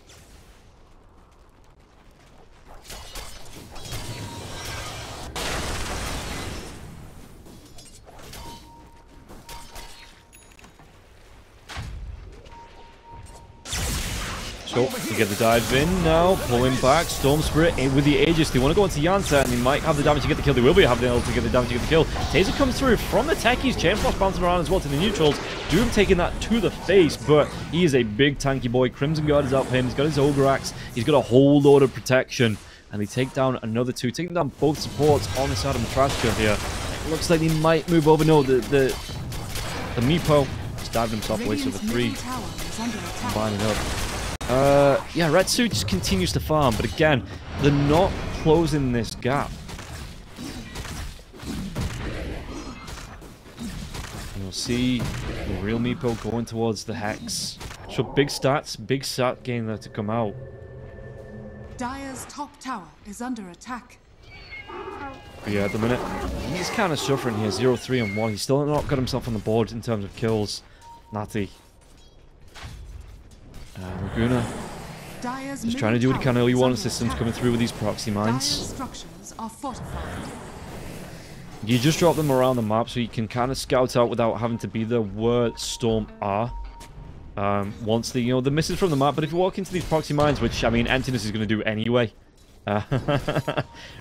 So, you get the dive in now, pulling back, Storm Spirit in with the Aegis. They want to go into Yanta, and they might have the damage to get the kill. They will be having the able to get the damage to get the kill. Taser comes through from the techies, Chain Frost bouncing around as well to the neutrals. Doom taking that to the face, but he is a big tanky boy. Crimson Guard is out for him, he's got his Ogre Axe, he's got a whole load of protection. And they take down another 2, taking down both supports on the side of Matreshka here. It looks like they might move over. No, the Meepo just dived himself away, so the 3 combining up. Yeah, Retsu just continues to farm, but again, they're not closing this gap. And we'll see the real Meepo going towards the Hex. So big stats, big stat gain there to come out. Dire's top tower is under attack. But yeah, at the minute, he's kind of suffering here, 0-3 and 1. He's still not got himself on the board in terms of kills. Natty. Laguna just trying to do what he can early on. Systems coming through with these proxy mines. You just drop them around the map so you can kind of scout out without having to be there where StoRm are. Once the the misses from the map, but if you walk into these proxy mines, which I mean Emptiness is going to do anyway,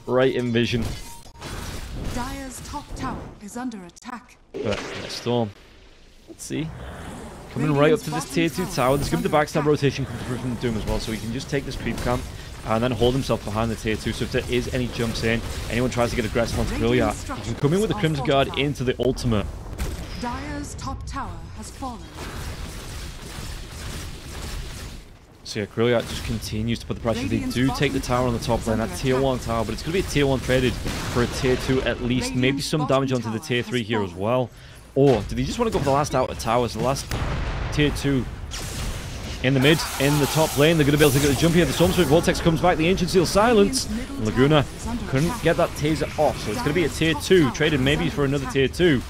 right in vision. Dire's top tower is under attack. But yeah, StoRm, let's see. Coming right up to this tier 2 tower. There's going to be the backstab rotation coming through from the Doom as well, so he can just take this creep camp and then hold himself behind the tier 2. So if there is any jumps in, anyone tries to get aggressive onto Kriya, he can come in with the Crimson Guard into the ultimate. Dire's top tower has fallen. So yeah, Kriya just continues to put the pressure. They do take the tower on the top lane, that tier 1 tower, but it's going to be a tier 1 traded for a tier 2 at least. Maybe some damage onto the tier 3 here as well. Or do they just want to go for the last outer towers, the last tier 2 in the mid, in the top lane? They're going to be able to get the jump here. The Storm Spirit Vortex comes back, the Ancient Seal silence. And Laguna couldn't get that taser off, so it's going to be a tier 2, traded maybe for another tier 2.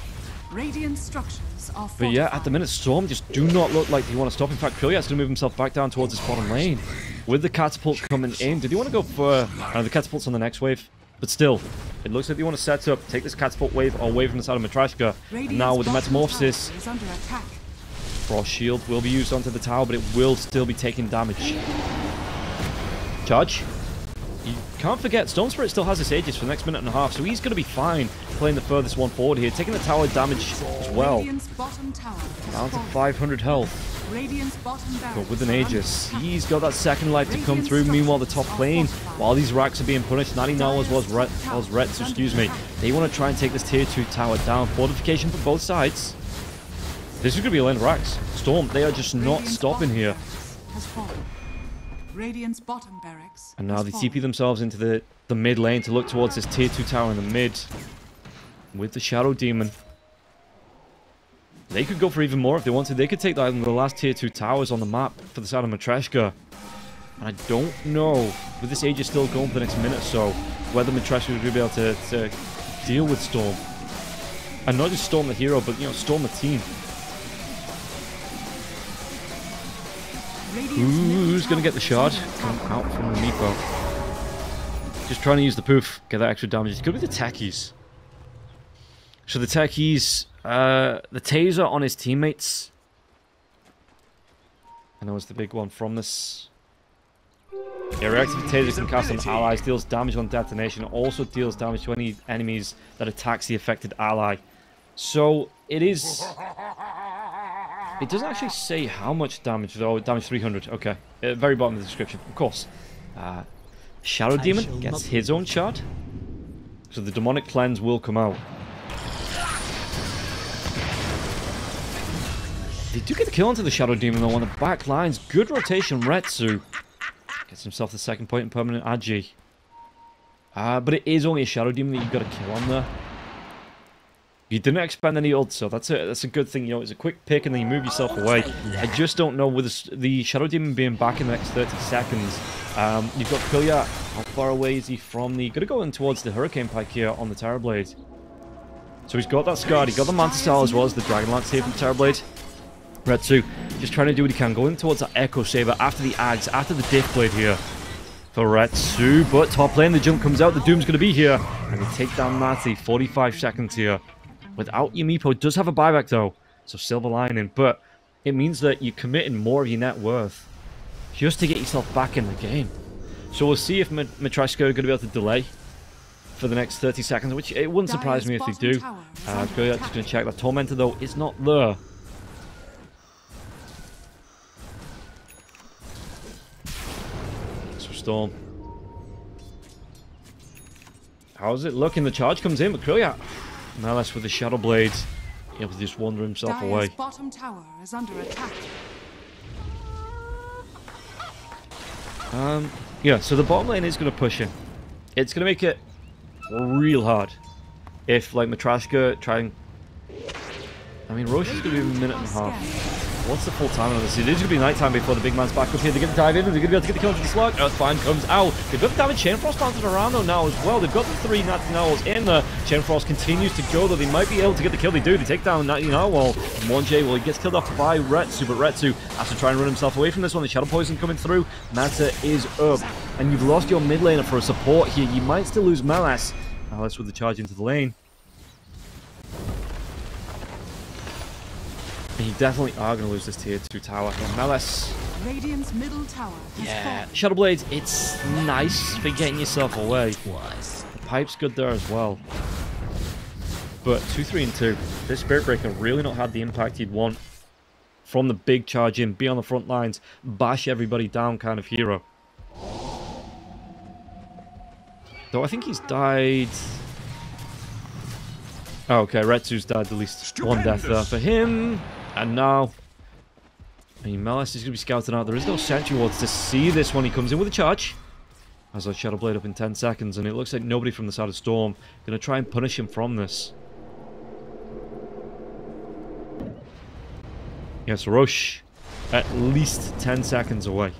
But yeah, at the minute, StoRm just do not look like they want to stop. In fact, Kriya's going to move himself back down towards his bottom lane. With the catapult coming in, do they want to go for... the catapult's on the next wave. But still, it looks like they want to set up, take this catapult wave away from the side of Matreshka. And now with the Metamorphosis, Frost Shield will be used onto the tower, but it will still be taking damage. Charge. You can't forget, Storm Spirit still has his Aegis for the next minute and a half, so he's going to be fine playing the furthest one forward here, taking the tower damage as well. Down to 500 health. But with an Aegis, he's got that second life to come through. Meanwhile, the top lane, while these racks are being punished, Natty now as well as Rets, excuse me, they want to try and take this tier 2 tower down. Fortification for both sides. This is going to be a lane of racks. StoRm, they are just not stopping here. Radiant's bottom barracks. And now they TP themselves into the the mid lane to look towards this tier 2 tower in the mid with the Shadow Demon. They could go for even more if they wanted. They could take that in the last tier 2 towers on the map for the side of Matreshka. And I don't know, with this Aegis still going for the next minute or so, whether Matreshka would be able to deal with StoRm. And not just StoRm the hero, but, you know, StoRm the team. Who's going to get the shard? Come out from the Meepo. Just trying to use the poof, get that extra damage. It's going to be the techies. So the techies, the taser on his teammates. And that was the big one from this. Yeah, reactive taser can cast on allies, deals damage on detonation, also deals damage to any enemies that attacks the affected ally. So it is. It doesn't actually say how much damage though. Damage 300. Okay, very bottom of the description, of course. Shadow Demon gets his own shard, so the demonic cleanse will come out. They do get the kill onto the Shadow Demon though on the back lines. Good rotation, Retsu. Gets himself the second point in permanent Agi. But it is only a Shadow Demon that you've got to kill on there. You didn't expend any ult, so that's a good thing. You know, it's a quick pick and then you move yourself away. I just don't know with the Shadow Demon being back in the next 30 seconds. You've got Kulya. How far away is he from the... Gonna go in towards the Hurricane Pike here on the Terrorblade. So he's got that Scarred. He got the Mantis Style as well as the Dragon Lance here from Terrorblade. Retsu just trying to do what he can, going towards that Echo Saber after the Ags, after the Diff Blade here for Retsu. But top lane, the jump comes out, the Doom's going to be here. And they take down Natty, 45 seconds here. Without Yamipo, does have a buyback though, so silver lining. But it means that you're committing more of your net worth just to get yourself back in the game. So we'll see if Matreshka are going to be able to delay for the next 30 seconds, which it wouldn't surprise me if they do. Just going to check that Tormentor though is not there. StoRm. How's it looking? The charge comes in, but Kulya, Malice with the Shadow Blade, able to just wander himself away. Bottom tower is under attack. Yeah, so the bottom lane is going to push in. It's going to make it real hard if, like, Matreshka try and... I mean, Roche is going to be a minute and a half. What's the full time on this? It is going to be nighttime before the big man's back up here. They're going to dive in and they're going to be able to get the kill into the slug. Earthbind comes out. They've got the damage Chain Frost bouncing around though now as well. They've got the 3 Natty Narwhals in there. Chain Frost continues to go though. They might be able to get the kill. They do. They take down Natty Narwhal. 1J, well, he gets killed off by Retsu, but Retsu has to try and run himself away from this one. The Shadow Poison coming through. Manta is up. And you've lost your mid laner for a support here. You might still lose Malice. Malice with the charge into the lane. And you definitely are going to lose this tier 2 tower. Yeah, Malice. Radiant's middle tower has fallen. Shadow Blades, it's nice for getting yourself away. The pipe's good there as well. But 2, 3, and 2. This Spirit Breaker really not had the impact you'd want from the big charge in, be on the front lines, bash everybody down kind of hero. Though I think he's died... Oh, okay, Retsu's died at least one death there for him. And now, I mean, Malice is going to be scouted out. There is no Sentry Wards to see this one. He comes in with a charge. Has a Shadow Blade up in 10 seconds. And it looks like nobody from the side of StoRm going to try and punish him from this. Yes, Roche at least 10 seconds away.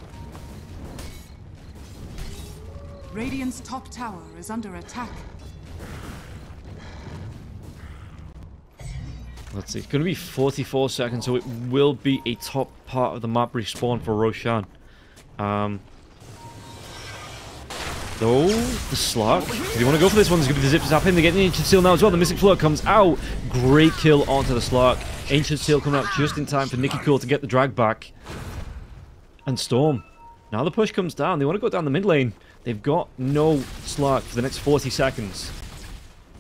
Radiant's top tower is under attack. Let's see, it's going to be 44 seconds, so it will be a top part of the map respawn for Roshan. Though, the Slark, if you want to go for this one, there's going to be the Zip Zap in. They're getting the Ancient Seal now as well. The Mystic Flood comes out. Great kill onto the Slark. Ancient Seal coming out just in time for Nicky Cool to get the drag back. And StoRm. Now the push comes down. They want to go down the mid lane. They've got no Slark for the next 40 seconds.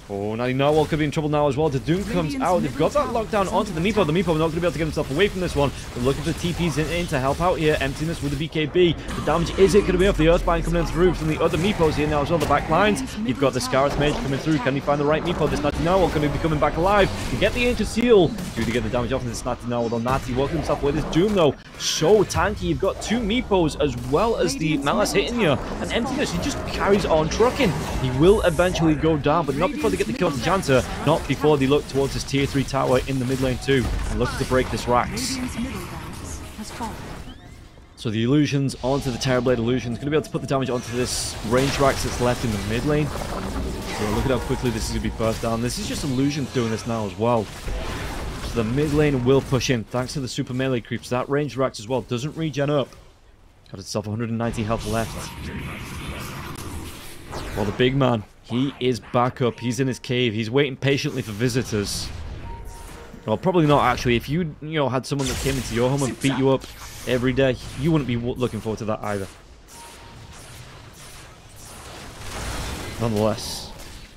Oh, now Narwhal could be in trouble now as well. The Doom comes out. They've got that lockdown onto the Meepo. The Meepo not going to be able to get himself away from this one. They're looking for TPs in to help out here. Emptiness with the BKB. The damage isn't going to be off. The Earthbind coming in through from the other Meepos here now as well. The back lines. You've got the Scarith Mage coming through. Can he find the right Meepo? This Natty Narwhal going to be coming back alive. To get the Ancient Seal. Due to get the damage off of this Natty Narwhal. Well, Natty working himself with his Doom though. So tanky. You've got two Meepos as well as the Malice hitting you. And Emptiness, he just carries on trucking. He will eventually go down, but not before they get the kill to Chanter. Not before they look towards this tier 3 tower in the mid lane too, and looking to break this Rax. So the illusions onto the Terrorblade illusions, going to be able to put the damage onto this range Rax that's left in the mid lane. So look at how quickly this is going to be burst down. This is just illusions doing this now as well. So the mid lane will push in thanks to the super melee creeps. That range Rax as well doesn't regen up. Got itself 190 health left. Well, the big man, he is back up. He's in his cave. He's waiting patiently for visitors. Well, probably not actually. If you had someone that came into your home and beat you up every day, you wouldn't be looking forward to that either. Nonetheless,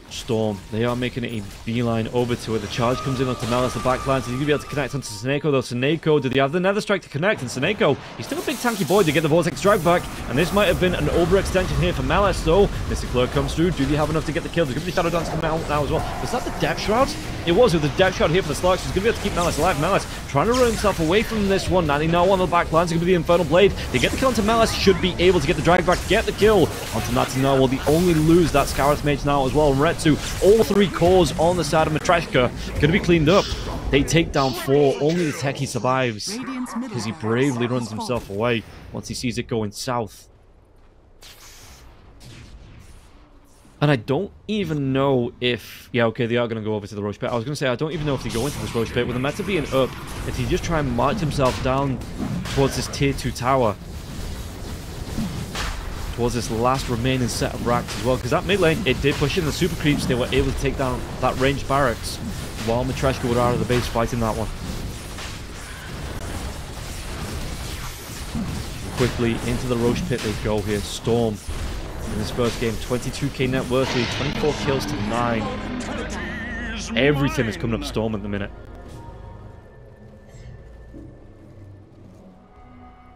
StoRm, they are making it a beeline over to it. The charge comes in onto Malice, the backline, so he's going to be able to connect onto Seneko, though. Seneko, did he have the Nether Strike to connect? And Seneko, he's still a big tanky boy to get the Vortex Strike back, and this might have been an overextension here for Malice, though. Mr. Clerk comes through. Do they have enough to get the kill? There's going to be Shadow Dance coming out now as well. Was that the Depth Shroud? It was with the Depth Shroud here for the Slarks. He's going to be able to keep Malice alive. Malice trying to run himself away from this one. Now on the back lines, it's going to be the Infernal Blade. They get the kill onto Malice, should be able to get the drag back, get the kill onto Natty Narwhal. They only lose that Scarith Mage now as well. And Retsu, all three cores on the side of Matreshka, going to be cleaned up. They take down 4. Only the Techie survives because he bravely runs himself away once he sees it going south. And I don't even know if... Yeah, okay, they are going to go over to the Roche Pit. I was going to say, I don't even know if they go into this Roche Pit. With the meta being up, if he just try and march himself down towards this tier 2 tower, towards this last remaining set of racks as well, because that mid lane, it did push in the super creeps. They were able to take down that ranged barracks while Matreshka were out of the base fighting that one. Quickly into the Roche Pit they go here. StoRm in this first game, 22k net worth lead, 24 kills to 9. Everything is coming up StoRm at the minute.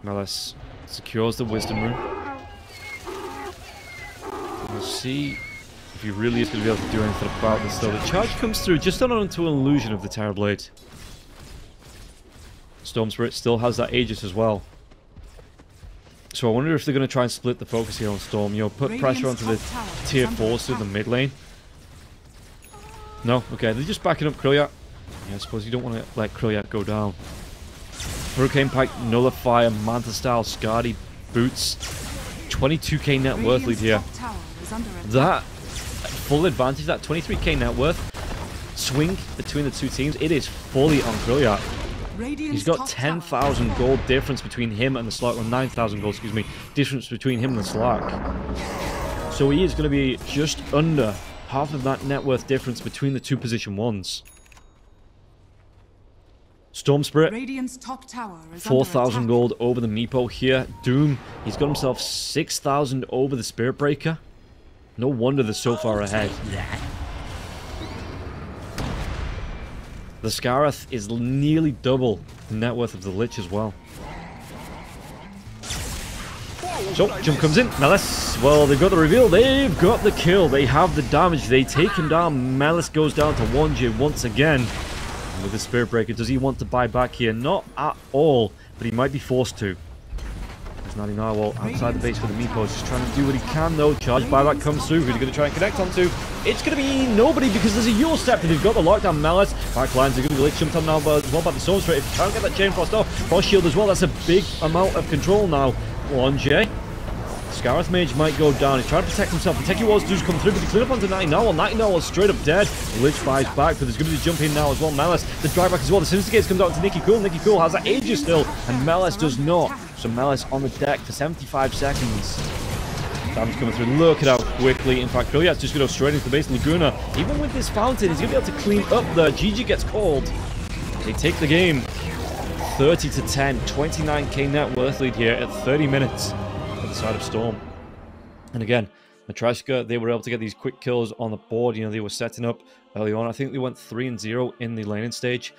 Malice secures the Wisdom Rune. We'll see if he really is going to be able to do anything about this though. The charge comes through just onto an illusion of the Terrorblade. Storm Spirit still has that Aegis as well. So I wonder if they're going to try and split the focus here on StoRm. Put pressure onto the tier 4s through the mid lane. No? Okay, they're just backing up Krilliat. Yeah, I suppose you don't want to let Krilliat go down. Hurricane Pike, Nullifier, Manta Style, Scardy, Boots. 22k net worth lead here. That full advantage, that 23k net worth swing between the two teams, it is fully on Krilliat. He's got 10,000 gold difference between him and the Slark, or 9,000 gold, excuse me, difference between him and the Slark. So he is going to be just under half of that net worth difference between the two position 1s. Storm Spirit, 4,000 gold over the Meepo here. Doom, he's got himself 6,000 over the Spirit Breaker. No wonder they're so far ahead. The Scarith is nearly double the net worth of the Lich as well. So, jump comes in. Malice, well, they've got the reveal. They've got the kill. They have the damage. They take him down. Malice goes down to 1J once again. And with the Spirit Breaker, does he want to buy back here? Not at all, but he might be forced to. There's Natty Narwhal outside the base for the Meepo. Just trying to do what he can, though. Charge buyback comes through. Who's he going to try and connect onto? It's going to be nobody because there's a Yule Step and they've got the lockdown. Malice. Backlines are going to be late jumped on now as well by the Storm Spirit. If you can't get that Chain Frost off, Frost Shield as well. That's a big amount of control now. 1J. Scarith Mage might go down. He's trying to protect himself. The Techie Walls do come through, but they clean up onto Natty Narwhal. Natty Narwhal's straight up dead. Lich buys back, but there's going to be a jump in now as well. Malice, the drag back as well. The Sinister Gates comes out to Nicky Cool. Nicky Cool has that Aegis still, and Malice does not. So Malice on the deck for 75 seconds. Damage coming through. Look at how quickly. In fact, Krilliat's just going to go straight into the base. Laguna, even with this fountain, he's going to be able to clean up there. GG gets called. They take the game 30 to 10. 29k net worth lead here at 30 minutes at the side of StoRm. And again, Matreshka, they were able to get these quick kills on the board. You know, they were setting up early on. I think they went 3-0 in the laning stage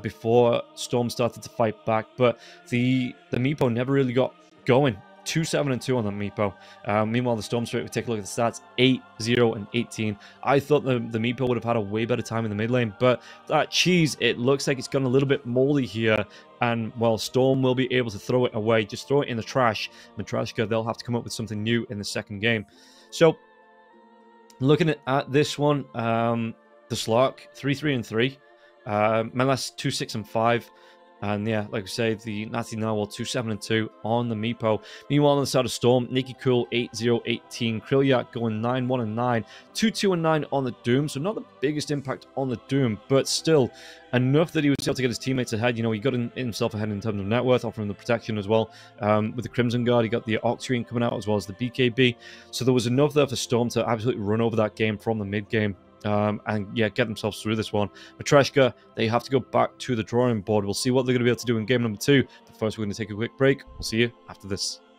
before StoRm started to fight back. But the Meepo never really got going. 2-7-2 on the Meepo. Meanwhile, the StoRm straight, we take a look at the stats, 8-0 and 18. I thought the Meepo would have had a way better time in the mid lane, but that cheese, it looks like it's gone a little bit moldy here. And, well, StoRm will be able to throw it away. Just throw it in the trash. Matreshka, they'll have to come up with something new in the second game. So, looking at this one, the Slark, 3-3-3. Melas, 2-6-5. And yeah, like I say, the Natty Narwhal 2-7-2 on the Meepo. Meanwhile, on the side of StoRm, Nikki Cool 8-0-18. Krillyak going 9-1-9. 2-2-9 on the Doom. So not the biggest impact on the Doom, but still enough that he was able to get his teammates ahead. You know, he got himself ahead in terms of net worth, offering the protection as well. With the Crimson Guard, he got the Octarine coming out as well as the BKB. So there was enough there for StoRm to absolutely run over that game from the mid game. And yeah, get themselves through this one. Matreshka, they have to go back to the drawing board. We'll see what they're going to be able to do in game number 2. But first, we're going to take a quick break. We'll see you after this.